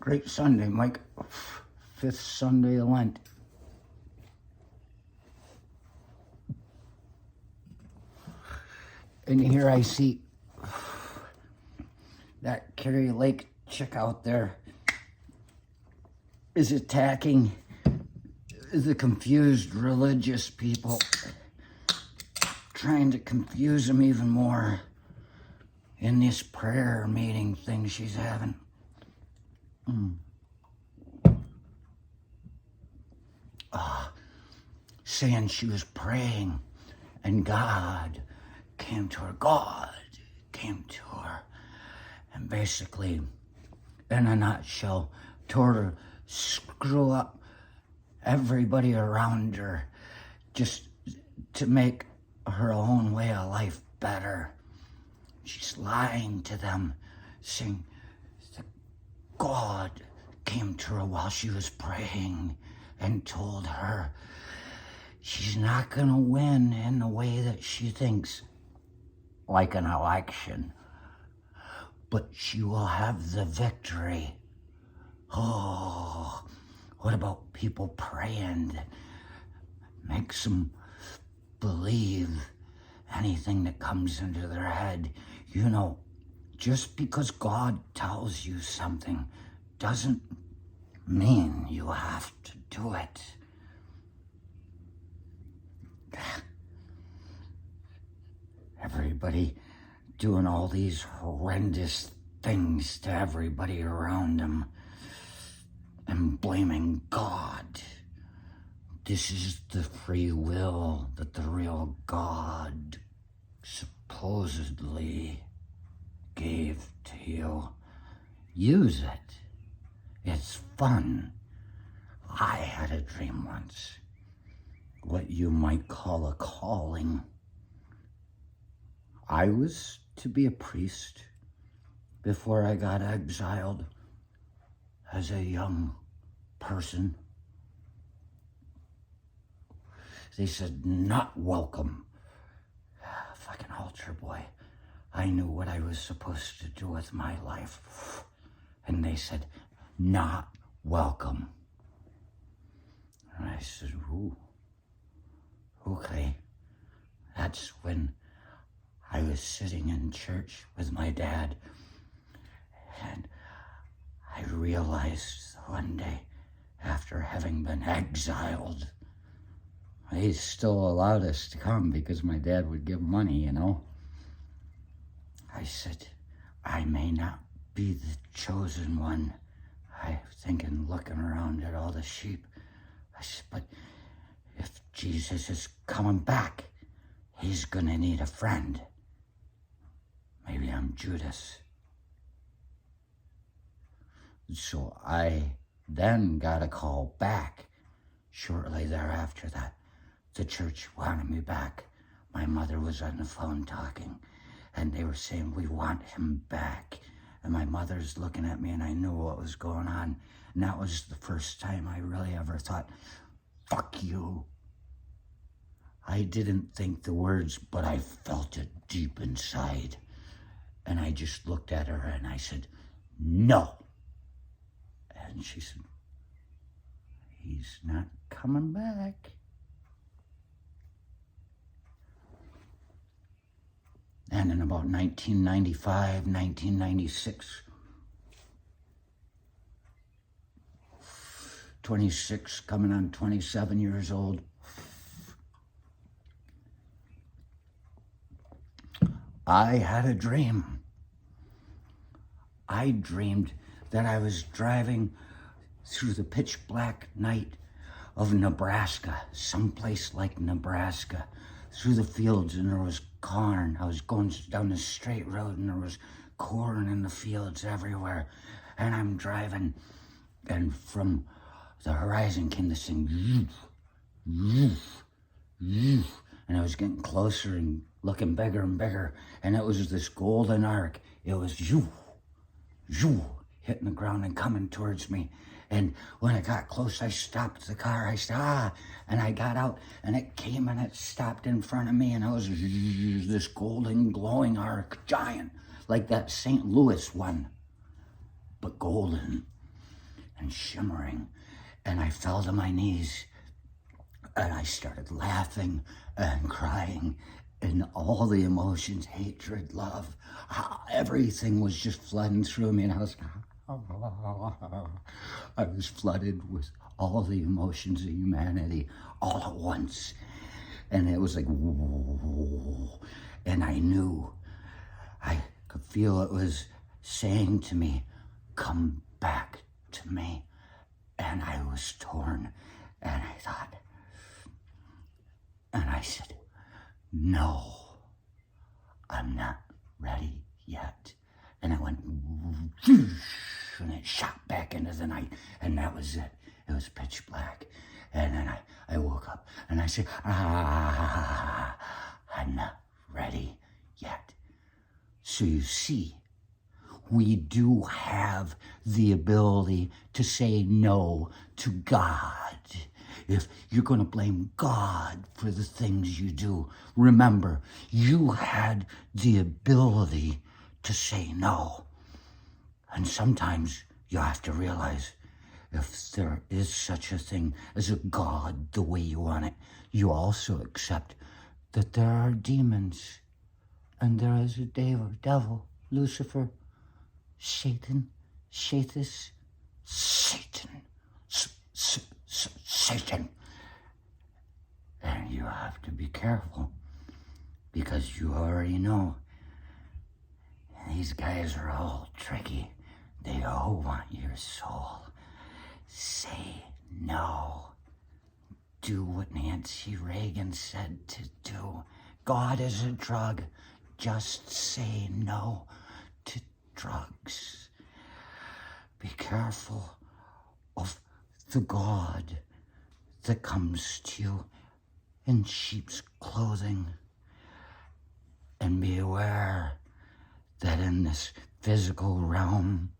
Great Sunday, Mike. Fifth Sunday of Lent. And here I see that Kari Lake chick out there is attacking the confused religious people, trying to confuse them even more in this prayer meeting thing she's having. Saying she was praying and God came to her. God came to her. And basically, in a nutshell, told her screw up everybody around her just to make her own way of life better. She's lying to them, saying that God came to her while she was praying and told her she's not going to win in the way that she thinks, like an election, but she will have the victory. Oh, what about people praying that makes them believe anything that comes into their head? You know, just because God tells you something doesn't mean you have to do it. Everybody doing all these horrendous things to everybody around them and blaming God. This is the free will that the real God supposedly gave to you. Use it. It's fun. I had a dream once, what you might call a calling. I was to be a priest before I got exiled as a young person. They said, not welcome. Fucking altar boy. I knew what I was supposed to do with my life. And they said, not welcome. And I said, ooh, okay. That's when I was sitting in church with my dad, and I realized one day, after having been exiled, he still allowed us to come because my dad would give money, you know. I said, I may not be the chosen one. I was thinking, looking around at all the sheep. I said, but if Jesus is coming back, he's gonna need a friend. Maybe I'm Judas. So I then got a call back shortly thereafter that the church wanted me back. My mother was on the phone talking, and they were saying, we want him back. And my mother's looking at me, and I knew what was going on. And that was the first time I really ever thought, fuck you. I didn't think the words, but I felt it deep inside. And I just looked at her and I said, no. And she said, he's not coming back. And in about 1995, 1996, 26, coming on 27 years old, I had a dream. I dreamed that I was driving through the pitch black night of Nebraska, someplace like Nebraska, through the fields, and there was corn. I was going down the straight road and there was corn in the fields everywhere. And I'm driving, and from the horizon came this thing, and I was getting closer and looking bigger and bigger, and it was this golden arc. It was hitting the ground and coming towards me. And when it got close, I stopped the car. I said, and I got out, and it came and it stopped in front of me, and it was this golden glowing arc, giant, like that St. Louis one, but golden. and shimmering. And I fell to my knees and I started laughing and crying and all the emotions, hatred, love, everything was just flooding through me. And I was flooded with all the emotions of humanity all at once. And it was like, whoa. And I knew, I could feel it was saying to me, come back to me. And I was torn. And I thought, and I said, no, I'm not ready yet. And I went, and it shot back into the night. And that was it. It was pitch black. And then I woke up and I said, I'm not ready yet. So you see, we do have the ability to say no to God. If you're going to blame God for the things you do, remember, you had the ability to say no. And sometimes you have to realize, if there is such a thing as a God the way you want it, you also accept that there are demons and there is a devil, Lucifer, Satan, Satan, Satan. And you have to be careful because you already know these guys are all tricky. They all want your soul. Say no. Do what Nancy Reagan said to do. God is a drug. Just say no to drugs. Be careful of the God that comes to you in sheep's clothing. And be aware that in this physical realm,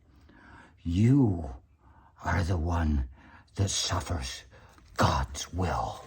you are the one that suffers God's will.